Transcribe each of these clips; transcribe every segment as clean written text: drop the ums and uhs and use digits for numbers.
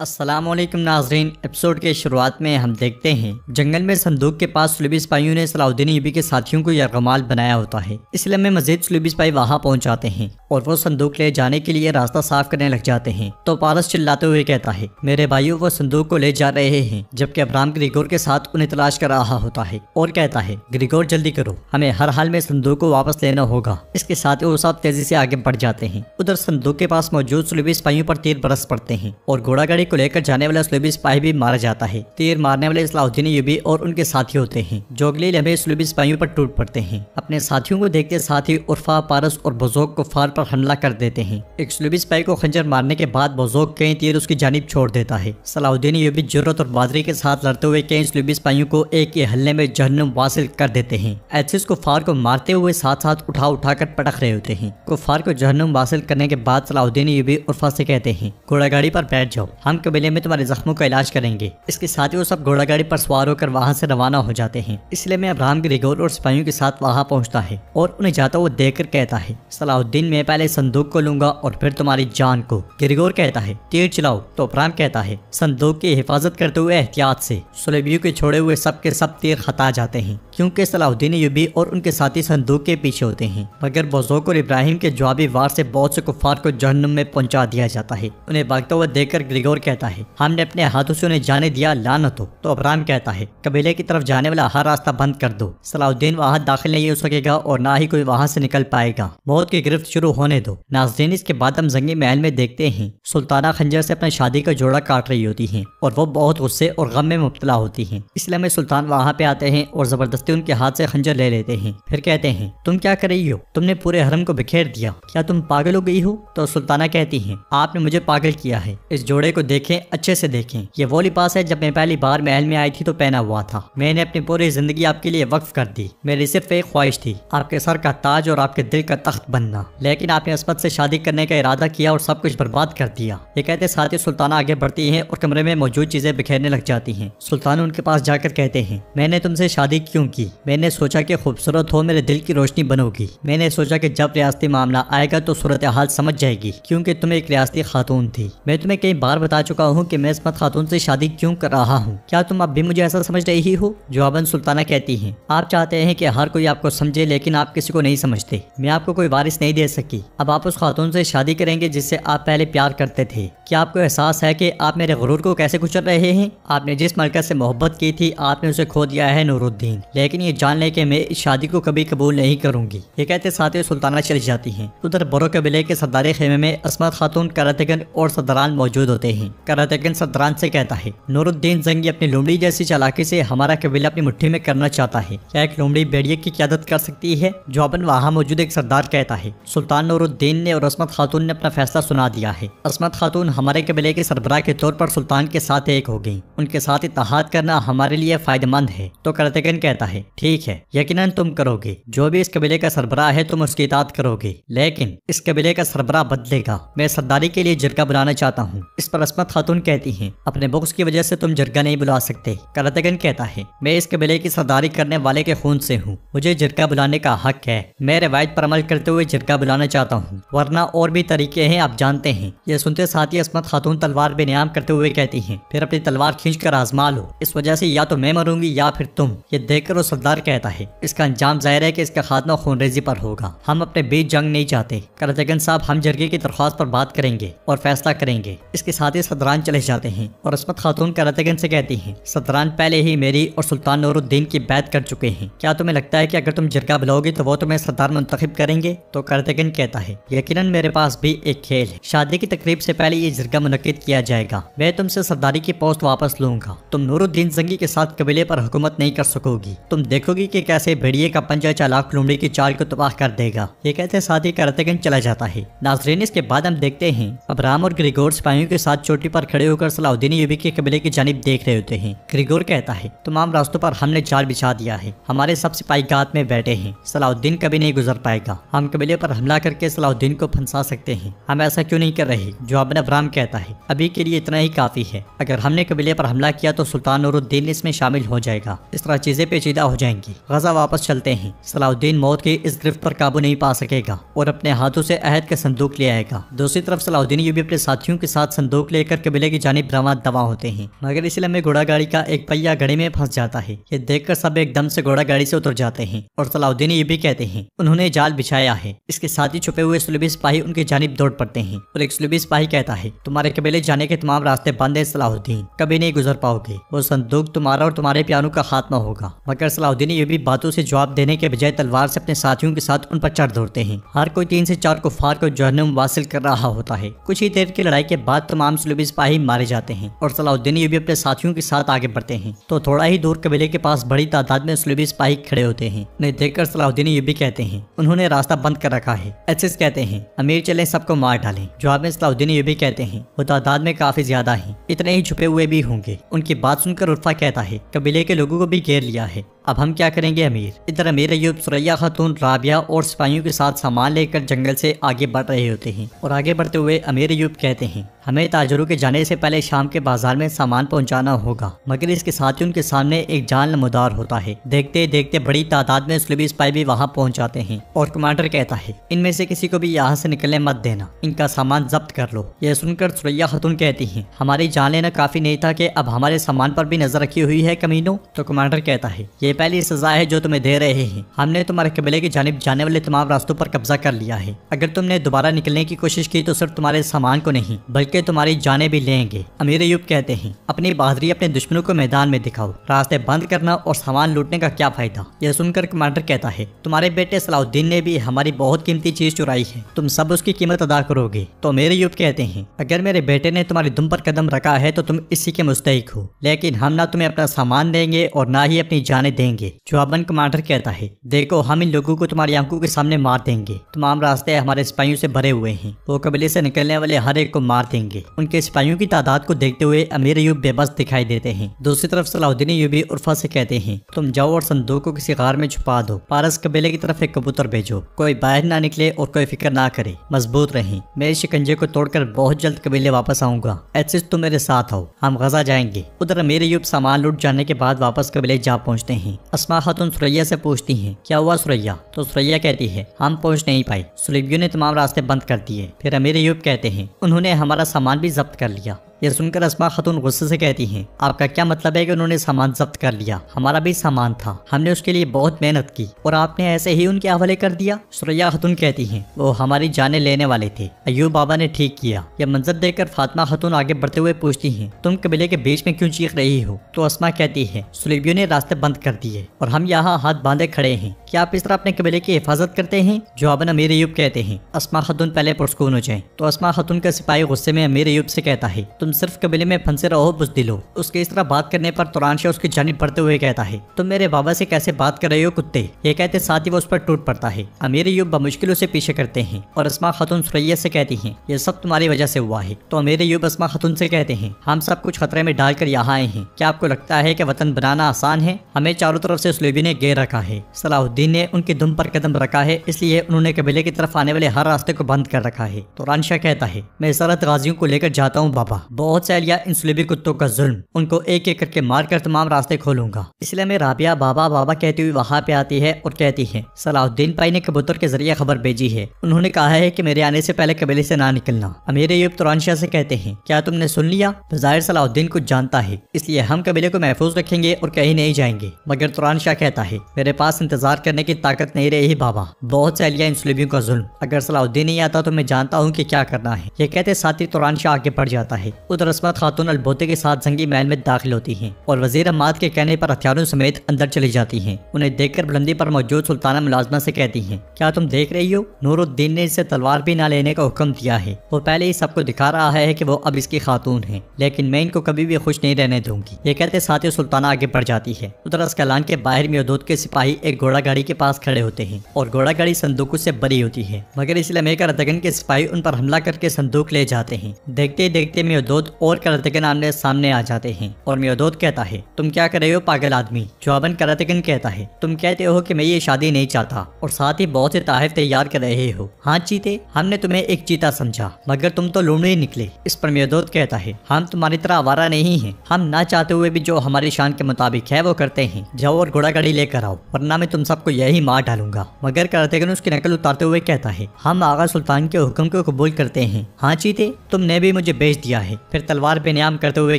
अस्सलामुअलैकुम नाजरीन। एपिसोड के शुरुआत में हम देखते हैं जंगल में संदूक के पास सुलूबी सिपाहियों ने सलाउद्दीन अय्यूबी के साथियों को यरगमाल बनाया होता है। इसलिए में मजीद सुलूबी सिपाही वहां पहुंच जाते हैं और वो संदूक ले जाने के लिए रास्ता साफ करने लग जाते हैं। तो पारस चिल्लाते हुए कहता है, मेरे भाइयों वो संदूक को ले जा रहे हैं, जबकि अब्राहम ग्रिगोर के साथ उन्हें तलाश कर रहा होता है और कहता है, ग्रिगोर जल्दी करो, हमें हर हाल में संदूक को वापस लेना होगा। इसके साथ ही वो सब तेजी से आगे बढ़ जाते हैं। उधर संदूक के पास मौजूद सुलूबी सिपाहियों पर तीर बरस पड़ते हैं और घोड़ागाड़ी को लेकर जाने वाला सुलूबी सिपाही भी मारा जाता है। तीर मारने वाले सलाउद्दीन अय्यूबी और उनके साथी होते हैं जो अगले लम्हे सुलूबी सिपाहियों पर टूट पड़ते हैं। अपने साथियों को देखते साथ ही उर्फा, पारस और बुज़ोग कुफ़ार पर हमला कर देते हैं। एक सुलूबी सिपाही को खंजर मारने के बाद बुज़ोग कई तीर उसकी जानिब छोड़ देता है। सलाउद्दीन अय्यूबी जुर्रत और बहादुरी के साथ लड़ते हुए कई सुलूबी सिपाहियों को एक ही हल्ले में जहन्नुम वासिल कर देते हैं। ऐसे कुफ़ार को मारते हुए साथ साथ उठा कर पटक रहे होते हैं। कुफ़ार को जहन्नुम वासिल करने के बाद सलाउद्दीन अय्यूबी उर्फा से कहते हैं, घोड़ागाड़ी पर बैठ जाओ, हम कबीले में तुम्हारे जख्मों का इलाज करेंगे। इसके साथ ही वो सब घोड़ागाड़ी पर सवार होकर वहां से रवाना हो जाते हैं। इसलिए मैं अब्राहम ग्रिगोर और सिपाहियों के साथ वहां पहुंचता है और उन्हें जाता हुआ देखकर कहता है, सलाउद्दीन मैं पहले संदूक को लूंगा और फिर तुम्हारी जान को। ग्रिगोर कहता है, तीर चलाओ। तो अब्राहम कहता है, संदूक की हिफाजत करते हुए एहतियात से। सुलेबियों के छोड़े हुए सब के सब तीर खता जाते हैं क्योंकि सलाउद्दीन अय्यूबी और उनके साथी संदूक के पीछे होते हैं। मगर बुज़ोग और इब्राहिम के जवाबी वार से बहुत से कुफ़ार को जहन्नुम में पहुंचा दिया जाता है। उन्हें भागता हुआ देखकर ग्रिगोर कहता है, हमने अपने हाथों से उन्हें जाने दिया, लानत हो। तो अब्राहम कहता है, कबीले की तरफ जाने वाला हर रास्ता बंद कर दो। सलाउद्दीन वहां दाखिल नहीं हो सकेगा और ना ही कोई वहां से निकल पाएगा। मौत की गिरफ्त शुरू होने दो। नाज़रीन, इसके बाद हम जंगी महल में देखते हैं सुल्ताना खंजर से अपनी शादी का जोड़ा काट रही होती हैं और वो बहुत गुस्से और गम में मुब्तला होती हैं। इसलिए में सुल्तान वहां पे आते हैं और जबरदस्ती उनके हाथ से खंजर ले लेते हैं। फिर कहते हैं, तुम क्या कर रही हो? तुमने पूरे हरम को बिखेर दिया, क्या तुम पागल हो गई हो? तो सुल्ताना कहती है, आपने मुझे पागल किया है। इस जोड़े को देखें, अच्छे से देखें। ये वो लिबास है जब मैं पहली बार महल में आई थी तो पहना हुआ था। मैंने अपनी पूरी जिंदगी आपके लिए वक्फ कर दी। मेरी सिर्फ एक ख्वाहिश थी, आपके सर का ताज और आपके दिल का तख्त बनना। लेकिन आपने असमत से शादी करने का इरादा किया और सब कुछ बर्बाद कर दिया। ये कहते साथ ही सुल्ताना आगे बढ़ती है और कमरे में मौजूद चीजें बिखेरने लग जाती हैं। सुल्तान उनके पास जाकर कहते हैं, मैंने तुमसे शादी क्यों की? मैंने सोचा कि खूबसूरत हो, मेरे दिल की रोशनी बनोगी। मैंने सोचा कि जब रियासती मामला आएगा तो सूरत हाल समझ जाएगी, क्योंकि तुम एक रियासती खातून थी। मैं तुम्हें कई बार बता चुका हूँ कि मैं इसमत खातून से शादी क्यों कर रहा हूँ। क्या तुम अब भी मुझे ऐसा समझ रही हो? जवाबन सुल्ताना कहती हैं, आप चाहते हैं कि हर कोई आपको समझे, लेकिन आप किसी को नहीं समझते। मैं आपको कोई वारिस नहीं दे सकी। अब आप उस खातून से शादी करेंगे जिससे आप पहले प्यार करते थे। क्या आपको एहसास है कि आप मेरे गुरूर को कैसे कुचल रहे हैं? आपने जिस मलका से मोहब्बत की थी, आपने उसे खो दिया है, नूरुद्दीन। लेकिन ये जान ले कि मैं इस शादी को कभी कबूल नहीं करूंगी। ये कहते साथ ही सुल्ताना चली जाती हैं। उधर बोरो कबीले के सरदारी खेमे में असमत खातून, करातेगन और सरदारान मौजूद होते हैं। करातेगन सरदारान से कहता है, नूरुद्दीन जंगी अपनी लोमड़ी जैसी चालाकी से हमारा कबीला अपनी मुट्ठी में करना चाहता है। क्या एक लोमड़ी भेड़िए की क़यादत कर सकती है? जवाबन वहाँ मौजूद एक सरदार कहता है, सुल्तान नूरुद्दीन ने और असमत खातून ने अपना फैसला सुना दिया है। असमत खातून हमारे कबीले के सरबराह के तौर पर सुल्तान के साथ एक हो गई। उनके साथ इत्तेहाद करना हमारे लिए फायदेमंद है। तो करातेगन कहता है, ठीक है, यकीनन तुम करोगे। जो भी इस कबीले का सरबराह है तुम उसकी इताअत करोगे, लेकिन इस कबीले का सरबराह बदलेगा। मैं सरदारी के लिए जिरगा बुलाना चाहता हूँ। इस पर असमत खातून कहती है, अपने बुग़्ज़ की वजह से तुम जिरगा नहीं बुला सकते। करातेगन कहता है, मैं इस कबीले की सरदारी करने वाले के खून से हूँ, मुझे जिरगा बुलाने का हक है। मैं रिवायत पर अमल करते हुए जिरगा बुलाना चाहता हूँ, वरना और भी तरीके हैं, आप जानते हैं। यह सुनते साथ ही असमत खातून तलवार बेनियाम करते हुए कहती हैं, फिर अपनी तलवार खींचकर आजमा लो, इस वजह से या तो मैं मरूंगी या फिर तुम। ये देखकर वो सरदार कहता है, इसका अंजाम जाहिर है कि इसका खात्मा खूनरेजी पर होगा। हम अपने बीच जंग नहीं चाहते। करातेगन साहब, हम जिरगे की दरख्वास्त पर बात करेंगे और फैसला करेंगे। इसके साथ ही सदरान चले जाते हैं और असमत खातून करातेगन से कहती हैं, सदरान पहले ही मेरी और सुल्तान नूरुद्दीन की बैत कर चुके हैं। क्या तुम्हें लगता है कि अगर तुम जिरगा बुलाओगे तो वो तुम्हें सरदार मुंतखब करेंगे? तो करातेगन कहता है, यकीनन मेरे पास भी एक खेल है। शादी की तकरीब से पहले ये जिरगा मुनक्किद किया जाएगा। मैं तुमसे सरदारी की पोस्ट वापस लूंगा। तुम नूरुद्दीन जंगी के साथ कबीले पर हुकूमत नहीं कर सकोगी। तुम देखोगी कि कैसे भेड़िए का पंजा चालाक लोमड़ी की चाल को तबाह कर देगा। ये कहते साथ ही करातेगन चला जाता है। नाज़रीन, इसके बाद हम देखते हैं अब्राहम और ग्रिगोर सिपाहियों के साथ चोटी पर खड़े होकर सलाउद्दीन अय्यूबी के कबीले की जानिब देख रहे होते हैं। ग्रिगोर कहता है, तमाम रास्तों पर हमने जाल बिछा दिया है, हमारे सब सिपाही गात में बैठे हैं। सलाउद्दीन कभी नहीं गुजर पाएगा। हम कबीले पर हमला करके सलाउद्दीन को फंसा सकते हैं। हम ऐसा क्यों नहीं कर रहे? जवाबन अब्राहम कहता है, अभी के लिए इतना ही काफी है। अगर हमने कबीले पर हमला किया तो सुल्तान नूरुद्दीन इसमें शामिल हो जाएगा। इस तरह चीजें पेचीदा हो जाएंगी। गजा वापस चलते हैं। सलाउद्दीन मौत की इस गिरफ्त पर काबू नहीं पा सकेगा और अपने हाथों से अहद का संदूक ले आएगा। दूसरी तरफ सलाउद्दीन अय्यूबी अपने साथियों के साथ संदूक लेकर लेकर कबीले की जानिब रवाना दवा होते हैं, मगर इस लम्हे घोड़ा गाड़ी का एक पहिया घड़े में फंस जाता है। ये देखकर सब एकदम से घोड़ा गाड़ी से उतर जाते हैं और सलाउद्दीन ये भी कहते हैं उन्होंने जाल बिछाया है। इसके साथ ही छुपे हुए सुलभी सिपाही उनकी जानिब दौड़ पड़ते हैं और एक सुलभी सिपाही कहता है तुम्हारे कबीले जाने के तमाम रास्ते बंद है सलाउद्दीन, कभी नहीं गुजर पाओगे। वो संदूक तुम्हारा और तुम्हारे प्यारों का खात्मा होगा। मगर सलाउद्दीन ये भी बातों से जवाब देने के बजाय तलवार से अपने साथियों के साथ उन पर चढ़ दौड़ते हैं। हर कोई 3 से 4 कुफार को जहन्नुम वासिल कर रहा होता है। कुछ ही देर की लड़ाई के बाद तमाम सुलभी सिपाही मारे जाते हैं और सलाउद्दीन ये भी अपने साथियों के साथ आगे बढ़ते हैं। तो थोड़ा ही दूर कबीले के पास बड़ी तादाद में सुलभी सिपाही खड़े होते हैं। उन्हें देखकर सलाउद्दीन ये भी कहते हैं उन्होंने रास्ता बंद कर रखा है। एसिस कहते हैं अमीर चले सबको मार डालें। जवाब में सलाउद्दीन ये भी कहते हैं वो तादाद में काफी ज्यादा है, इतने ही छुपे हुए भी होंगे। उनकी बात सुनकर उर्फा कहता है कबीले के लोगों को भी घेर लिया है, अब हम क्या करेंगे अमीर। इधर अमीर अयूब, सुरैया खातून, राबिया और सिपाहियों के साथ सामान लेकर जंगल से आगे बढ़ रहे होते हैं और आगे बढ़ते हुए अमीर अयूब कहते हैं हमें ताजरों के जाने से पहले शाम के बाजार में सामान पहुंचाना होगा। मगर इसके साथ ही उनके सामने एक जाल नमदार होता है। देखते देखते बड़ी तादाद में सुलभी सिपाही भी वहां पहुंच जाते हैं और कमांडर कहता है इनमें से किसी को भी यहाँ से निकलने मत देना, इनका सामान जब्त कर लो। यह सुनकर सुरैया खातून कहती है हमारी जान लेना काफी नहीं था कि अब हमारे सामान पर भी नजर रखी हुई है कमीनों। तो कमांडर कहता है ये पहली सजा है जो तुम्हें दे रहे हैं। हमने तुम्हारे कबीले की जानिब जाने वाले तमाम रास्तों पर कब्जा कर लिया है। अगर तुमने दोबारा निकलने की कोशिश की तो सिर्फ तुम्हारे सामान को नहीं बल्कि तुम्हारी जाने भी लेंगे। अमीर अयूब कहते हैं अपनी बहादुरी अपने दुश्मनों को मैदान में दिखाओ, रास्ते बंद करना और सामान लूटने का क्या फायदा। यह सुनकर कमांडर कहता है तुम्हारे बेटे सलाउद्दीन ने भी हमारी बहुत कीमती चीज चुराई है, तुम सब उसकी कीमत अदा करोगे। तो अमीर अयूब कहते हैं अगर मेरे बेटे ने तुम्हारी दुम पर कदम रखा है तो तुम इसी के मुस्तहिक हो, लेकिन हम ना तुम्हें अपना सामान देंगे और ना ही अपनी जाने देंगे। जवाबन कमांडर कहता है देखो हम इन लोगों को तुम्हारी आंखों के सामने मार देंगे। तमाम रास्ते हमारे सिपाहियों से भरे हुए हैं, वो कबीले से निकलने वाले हर एक को मार देंगे। उनके सिपाहियों की तादाद को देखते हुए अमीर अयूब बेबस दिखाई देते हैं। दूसरी तरफ सलाउद्दीन अयूबी उर्फा से कहते हैं तुम जाओ और संदूक को किसी गार में छुपा दो। पारस कबीले की तरफ एक कबूतर भेजो, कोई बाहर ना निकले और कोई फिक्र ना करे, मजबूत रहें। मेरे शिकंजे को तोड़कर बहुत जल्द कबीले वापस आऊंगा। एसिस तुम मेरे साथ आओ, हम गजा जाएंगे। उधर अमीर अयूब सामान लूट जाने के बाद वापस कबीले जा पहुंचते हैं। अस्मा खातून सुरैया से पूछती हैं क्या हुआ सुरैया। तो सुरैया कहती है हम पहुंच नहीं पाए, सुलभियों ने तमाम रास्ते बंद कर दिए। फिर अमीर अयूब कहते हैं उन्होंने हमारा सामान भी जब्त कर लिया। यह सुनकर अस्मा खातून गुस्से से कहती हैं आपका क्या मतलब है कि उन्होंने सामान जब्त कर लिया, हमारा भी सामान था, हमने उसके लिए बहुत मेहनत की और आपने ऐसे ही उनके हवाले कर दिया। सुरैया खातून कहती हैं वो हमारी जाने लेने वाले थे, अयूब बाबा ने ठीक किया। यह मंजर देखकर फातिमा खातून आगे बढ़ते हुए पूछती हैं तुम कबीले के बीच में क्यों चीख रही हो। तो अस्मा कहती है सुलभियों ने रास्ते बंद कर दिए और हम यहाँ हाथ बांधे खड़े हैं, क्या आप इस तरह अपने कबीले की हिफाजत करते हैं। जवाबन अमीर अयूब कहते हैं अस्मा खातून पहले पुरस्कून हो जाए। तो अस्मा खातून का सिपाही गुस्से में अमीर अयूब से कहता है तुम सिर्फ कबीले में फंसे रहो बुज़दिलो। उसके इस तरह बात करने पर तुरानशाह उसकी जानिब बढ़ते हुए कहता है तुम मेरे बाबा से कैसे बात कर रहे हो कुत्ते। ये कहते साथ ही वो उस पर टूट पड़ता है। अमीर अयूब बमुश्किल उसे पीछे करते हैं और अस्मा खातून सुरैया से कहती हैं ये सब तुम्हारी वजह से हुआ है। तो अमीर अयूब अस्मा खातून से कहते हैं हम सब कुछ खतरे में डालकर यहाँ आए हैं, क्या आपको लगता है कि वतन बनाना आसान है। हमें चारों तरफ से सुलभी ने घेर रखा है, सलाहुद्दीन ने उनकी दुम पर कदम रखा है, इसलिए उन्होंने कबीले की तरफ आने वाले हर रास्ते को बंद कर रखा है। तो तुरानशाह कहता है मैं सरहद गाजियों को लेकर जाता हूँ बाबा, बहुत से इन सुलभी कुत्तों का जुल्म, उनको एक एक करके मारकर तमाम रास्ते खोलूंगा। इसलिए मैं राबिया बाबा बाबा कहती हुई वहाँ पे आती है और कहती है सलाहुद्दीन भाई ने कबूतर के जरिए खबर भेजी है, उन्होंने कहा है कि मेरे आने से पहले कबीले से ना निकलना। अमीर अयूब तुरानशाह से कहते हैं क्या तुमने सुन लिया। ज़ाहिर सलाहुद्दीन कुछ जानता है, इसलिए हम कबीले को महफूज रखेंगे और कहीं नहीं जाएंगे। मगर तुरानशाह कहता है मेरे पास इंतजार करने की ताकत नहीं रही बाबा, बहुत से इन सुलभियों का जुल्म, अगर सलाहुद्दीन नहीं आता तो मैं जानता हूँ कि क्या करना है। ये कहते साथ ही तुरानशाह आगे बढ़ जाता है। उधर अस्मत खातून अलबोते के साथ जंगी महल में दाखिल होती हैं और वजीर अम्माद के कहने पर हथियारों समेत अंदर चली जाती हैं। उन्हें देखकर बुलंदी पर मौजूद सुल्ताना मुलाजमा से कहती हैं क्या तुम देख रही हो, नूरुद्दीन ने इसे तलवार भी ना लेने का हुक्म दिया है। वो पहले ही सबको दिखा रहा है कि वो अब इसकी खातून है, लेकिन मैं इनको कभी भी खुश नहीं रहने दूंगी। ये कहते साथ ही सुल्ताना आगे बढ़ जाती है। उधर अस्कलान के बाहर मेदूद के सिपाही एक घोड़ा गाड़ी के पास खड़े होते हैं और घोड़ा गाड़ी संदूकों से भरी होती है, मगर इस लम्हे करतगन के सिपाही उन पर हमला करके संदूक ले जाते हैं। देखते देखते मेदूद और करतगन आमने सामने आ जाते हैं और मेदूद कहता है तुम क्या कर रहे हो पागल आदमी। जवाबन करतगन कहता है तुम कहते हो कि मैं ये शादी नहीं चाहता और साथ ही बहुत से ताहिफ तैयार कर रहे हो। हाँ चीते, हमने तुम्हें एक चीता समझा मगर तुम तो लूमड़े निकले। इस पर मेदूद कहता है हम तुम्हारी तरह आवारा नहीं हैं, हम ना चाहते हुए भी जो हमारी शान के मुताबिक है वो करते हैं। जाओ और घोड़ा गाड़ी लेकर आओ वरना मैं तुम सबको यही मार डालूंगा। मगर करतगन उसकी नकल उतारते हुए कहता है हम आगा सुल्तान के हुक्म को कबूल करते हैं। हाँ चीते, तुमने भी मुझे बेच दिया है, फिर तलवार बेनियाम करते हुए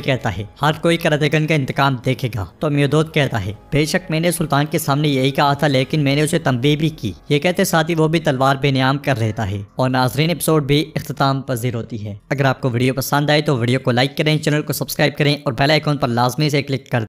कहता है, हर कोई करातेगन का इंतकाम देखेगा। तो मियोदोद कहता है, बेशक मैंने सुल्तान के सामने यही कहा था, लेकिन मैंने उसे तंबीह भी की। ये कहते साथ ही वो भी तलवार बेनियाम कर लेता है और नाजरीन एपिसोड भी इख्तिताम पजीर होती है। अगर आपको वीडियो पसंद आए तो वीडियो को लाइक करें, चैनल को सब्सक्राइब करें और बेल आइकॉन पर लाजमी से क्लिक कर